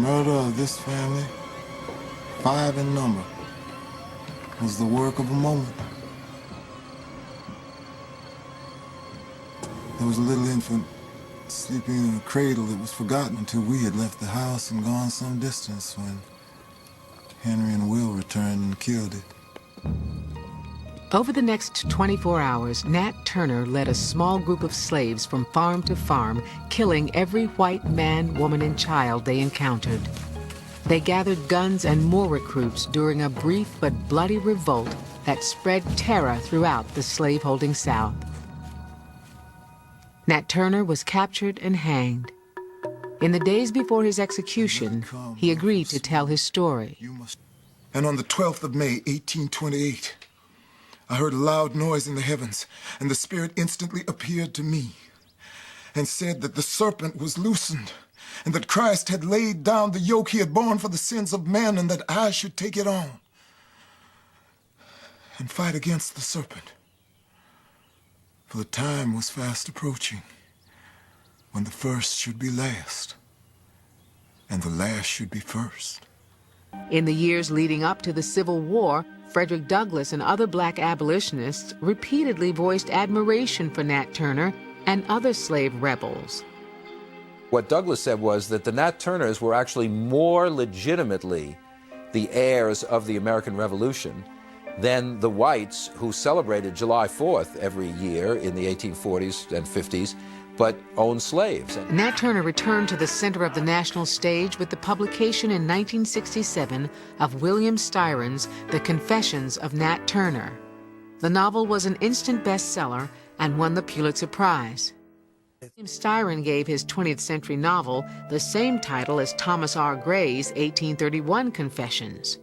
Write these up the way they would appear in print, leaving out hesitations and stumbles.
murder of this family, 5 in number, was the work of a moment. There was a little infant sleeping in a cradle that was forgotten until we had left the house and gone some distance when Henry and Will returned and killed it. Over the next 24 hours, Nat Turner led a small group of slaves from farm to farm, killing every white man, woman, and child they encountered. They gathered guns and more recruits during a brief but bloody revolt that spread terror throughout the slaveholding South. Nat Turner was captured and hanged. In the days before his execution, he agreed to tell his story. And on the 12th of May, 1828, I heard a loud noise in the heavens, and the Spirit instantly appeared to me and said that the serpent was loosened, and that Christ had laid down the yoke he had borne for the sins of men, and that I should take it on and fight against the serpent. For the time was fast approaching when the first should be last, and the last should be first. In the years leading up to the Civil War, Frederick Douglass and other black abolitionists repeatedly voiced admiration for Nat Turner and other slave rebels. What Douglass said was that the Nat Turners were actually more legitimately the heirs of the American Revolution than the whites who celebrated July 4th every year in the 1840s and 50s, but owned slaves. Nat Turner returned to the center of the national stage with the publication in 1967 of William Styron's The Confessions of Nat Turner. The novel was an instant bestseller and won the Pulitzer Prize. William Styron gave his 20th century novel the same title as Thomas R. Gray's 1831 Confessions.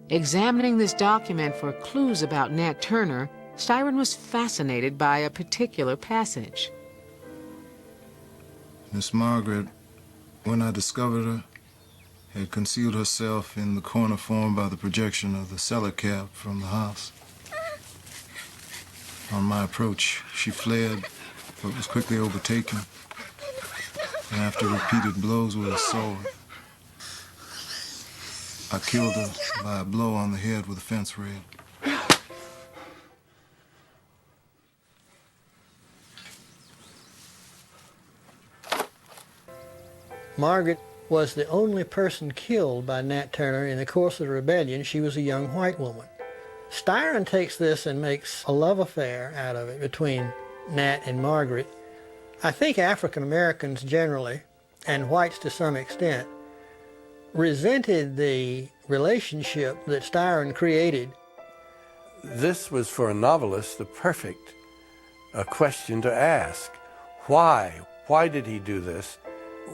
Examining this document for clues about Nat Turner, Styron was fascinated by a particular passage. Miss Margaret, when I discovered her, had concealed herself in the corner formed by the projection of the cellar cap from the house. On my approach, she fled, but was quickly overtaken, and after repeated blows with a sword, I killed her by a blow on the head with a fence rail. Margaret was the only person killed by Nat Turner in the course of the rebellion. She was a young white woman. Styron takes this and makes a love affair out of it between Nat and Margaret. I think African Americans generally, and whites to some extent, resented the relationship that Styron created. This was, for a novelist, the perfect question to ask. Why? Why did he do this?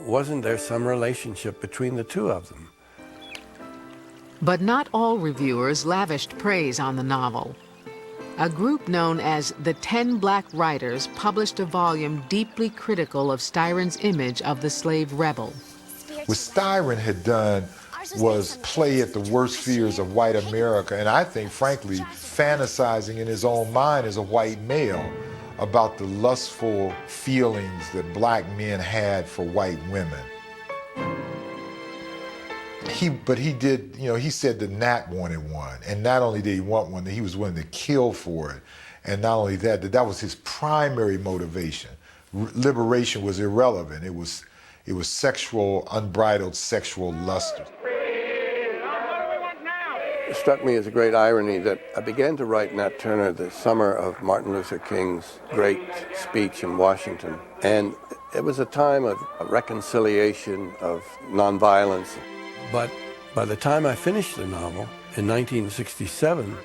Wasn't there some relationship between the two of them? But not all reviewers lavished praise on the novel. A group known as the 10 Black Writers published a volume deeply critical of Styron's image of the slave rebel. What Styron had done was play at the worst fears of white America, and I think, frankly, fantasizing in his own mind as a white male about the lustful feelings that black men had for white women. But he did, he said that Nat wanted one, and not only did he want one, that he was willing to kill for it, and not only that, that was his primary motivation. Liberation was irrelevant. It was sexual, unbridled sexual lust. It struck me as a great irony that I began to write Nat Turner the summer of Martin Luther King's great speech in Washington. And it was a time of reconciliation, of nonviolence. But by the time I finished the novel in 1967,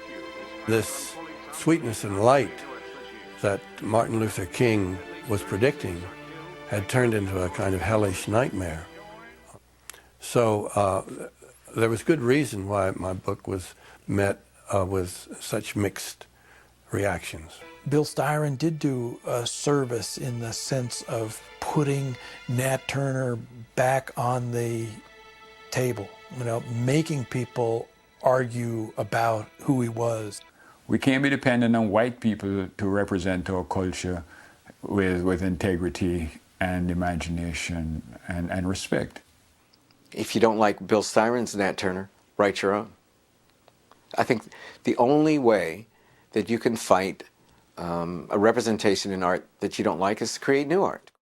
this sweetness and light that Martin Luther King was predicting had turned into a kind of hellish nightmare. So there was good reason why my book was met with such mixed reactions. Bill Styron did do a service in the sense of putting Nat Turner back on the table, making people argue about who he was. We can't be dependent on white people to represent our culture with integrity and imagination and respect. If you don't like Bill Styron's Nat Turner, write your own. I think the only way that you can fight a representation in art that you don't like is to create new art.